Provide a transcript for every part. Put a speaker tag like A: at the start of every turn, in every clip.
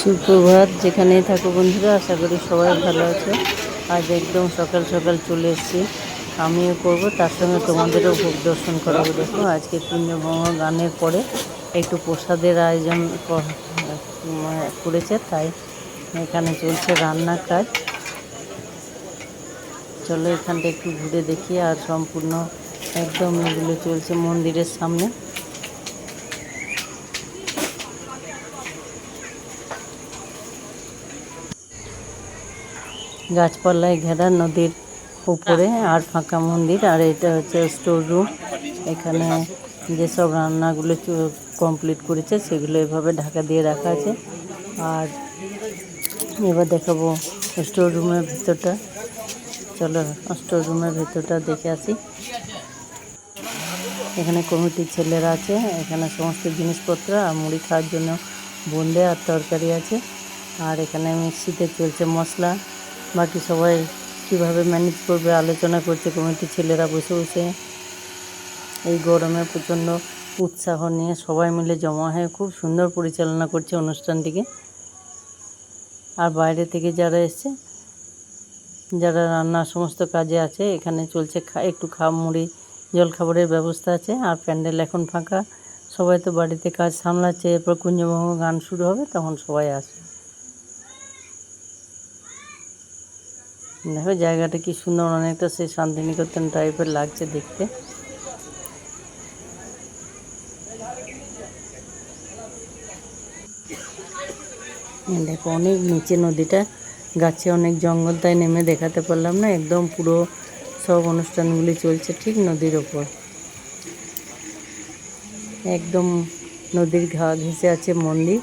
A: সুপ্রভাত, যেখানেই থাকো বন্ধুরা, আশা করি সবাই ভালো আছে। আজ একদম সকাল সকাল চলে এসেছি, আমিও করবো, তার সঙ্গে তোমাদেরও ভোগ দর্শন করাবো। দেখো, আজকে কুঞ্জভঙ্গ গানের পরে একটু প্রসাদের আয়োজন করেছে, তাই এখানে চলছে রান্নার কাজ। চলো এখানটা একটু ঘুরে দেখি। আর সম্পূর্ণ একদম এগুলো চলছে মন্দিরের সামনে। গাছপালায় ঘেরা নদীর উপরে আর ফাঁকা মন্দির। আর এটা হচ্ছে স্টোর রুম। এখানে যেসব রান্নাগুলো কমপ্লিট করেছে সেগুলো এভাবে ঢাকা দিয়ে রাখা আছে। আর এবার দেখাবো স্টোর রুমের ভিতরটা। চলো স্টোর রুমের ভিতরটা দেখে আসি। এখানে কমিটির ছেলেরা আছে। এখানে সমস্ত জিনিসপত্র আর মুড়ি খাওয়ার জন্য বোঁদে আর তরকারি আছে। আর এখানে মিক্সিতে চলছে মশলা। বাকি সবাই কিভাবে ম্যানেজ করবে আলোচনা করছে কমিটির ছেলেরা বসে বসে। এই গরমে প্রচণ্ড উৎসাহ নিয়ে সবাই মিলে জমা হয়ে খুব সুন্দর পরিচালনা করছে অনুষ্ঠানটিকে। আর বাইরে থেকে যারা এসছে, যারা রান্নার সমস্ত কাজে আছে, এখানে চলছে একটু মুড়ি জলখাবারের ব্যবস্থা আছে। আর প্যান্ডেল এখন ফাঁকা, সবাই তো বাড়িতে কাজ সামলাচ্ছে। এরপর কুঞ্জভঙ্গ গান শুরু হবে, তখন সবাই আসবে। দেখো জায়গাটা কি সুন্দর, অনেকটা সেই শান্তিনিকেতন টাইপের লাগছে দেখতে। দেখো অনেক নিচে নদীটা, গাছে অনেক জঙ্গল, তাই নেমে দেখাতে পারলাম না। একদম পুরো সব অনুষ্ঠানগুলি চলছে ঠিক নদীর ওপর। একদম নদীর ঘেঁষে আছে মন্দির।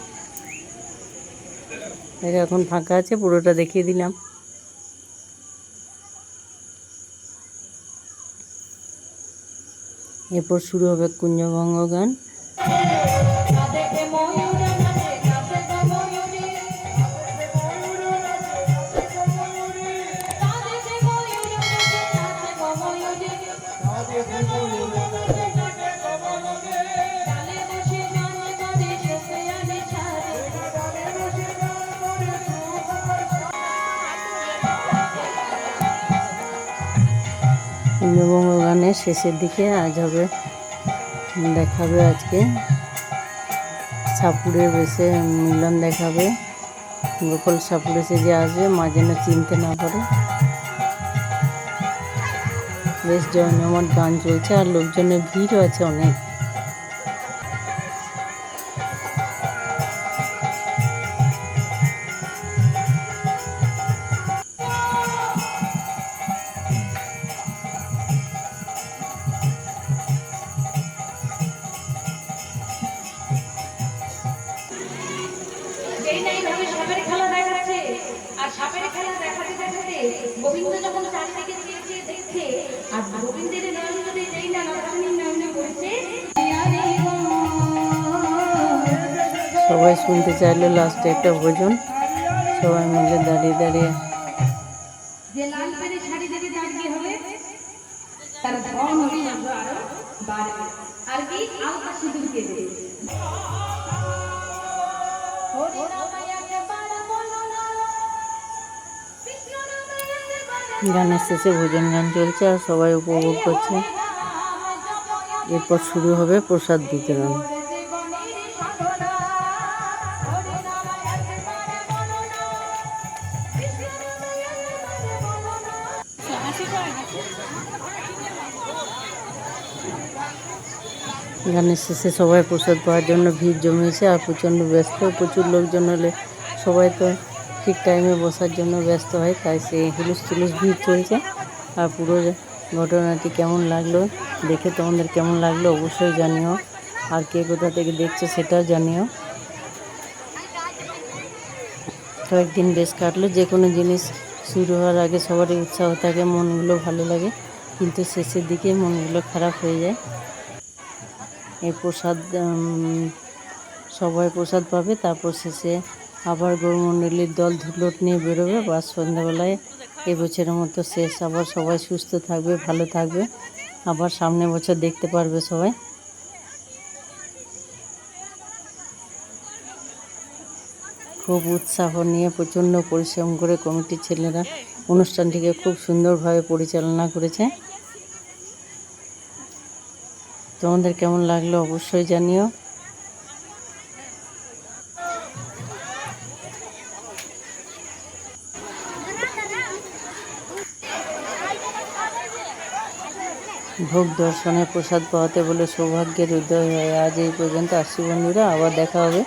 A: এখন ফাঁকা আছে, পুরোটা দেখিয়ে দিলাম। এরপর শুরু হবে কুঞ্জভঙ্গ গান। কুঞ্জভঙ্গ গানের শেষের দিকে আজ হবে দেখাবে, আজকে সাপুরের বেশে মিলন দেখাবে। গোপাল সাপুরে সেজে আসবে, মা যেন চিনতে না পারে। বেশ জমজমাট গান চলছে আর লোকজনের ভিড়ও আছে অনেক। সাপের খেলা দেখাচ্ছে, আর সাপের খেলা দেখাতে দেখাতে গোবিন্দ যখন চারিদিকে চেয়ে দেখছে, আর গোবিন্দের নয়ন যদি যেই না রাধারানীর নয়নে পড়ছে। সবাই শুনতে চাইলো লাস্টে একটা ভোজন, সবাই মিলে দাঁড়িয়ে দাঁড়িয়ে। যে লাল পেরে শাড়ি দেবে তার কি হবে? তার ধন হবে আরো বাড়বে। আর কি আলতা সিঁদুর কে দেবে। গানের শেষে ভোজন গান চলছে আর সবাই উপভোগ করছে। এরপর শুরু হবে প্রসাদ বিতরণ। গানের শেষে সবাই প্রসাদ পাওয়ার জন্য ভিড় জমিয়েছে আর প্রচণ্ড ব্যস্ত। প্রচুর লোকজন হলে সবাই তো ঠিক টাইমে বসার জন্য ব্যস্ত হয়, তাই সেই হুলুস তুলুস ভিড় চলছে। আর পুরো ঘটনাটি কেমন লাগলো, দেখে তোমাদের কেমন লাগলো অবশ্যই জানিও। আর কে কোথা থেকে দেখছো সেটাও জানিও। কয়েকদিন বেশ কাটলো। যে কোনো জিনিস শুরু হওয়ার আগে সবারই উৎসাহ থাকে, মনগুলো ভালো লাগে, কিন্তু শেষের দিকে মনগুলো খারাপ হয়ে যায়। এই প্রসাদ সবাই প্রসাদ পাবে, তারপর শেষে আবার গৌরমণ্ডলীর দল ধুলোট নিয়ে বেরোবে। বা সন্ধ্যাবেলায় এবছরের মতো শেষ। আবার সবাই সুস্থ থাকবে, ভালো থাকবে, আবার সামনের বছর দেখতে পারবে সবাই। খুব খুব উৎসাহ নিয়ে প্রচণ্ড পরিশ্রম করে কমিটির ছেলেরা অনুষ্ঠানটিকে খুব সুন্দরভাবে পরিচালনা করেছে। তোমাদের কেমন লাগলো অবশ্যই জানিও। ভোগ দর্শনে প্রসাদ পাওয়াতে বলে সৌভাগ্যের উদয় হয়। আজ এই পর্যন্ত। আসছি বন্ধুরা, আবার দেখা হবে।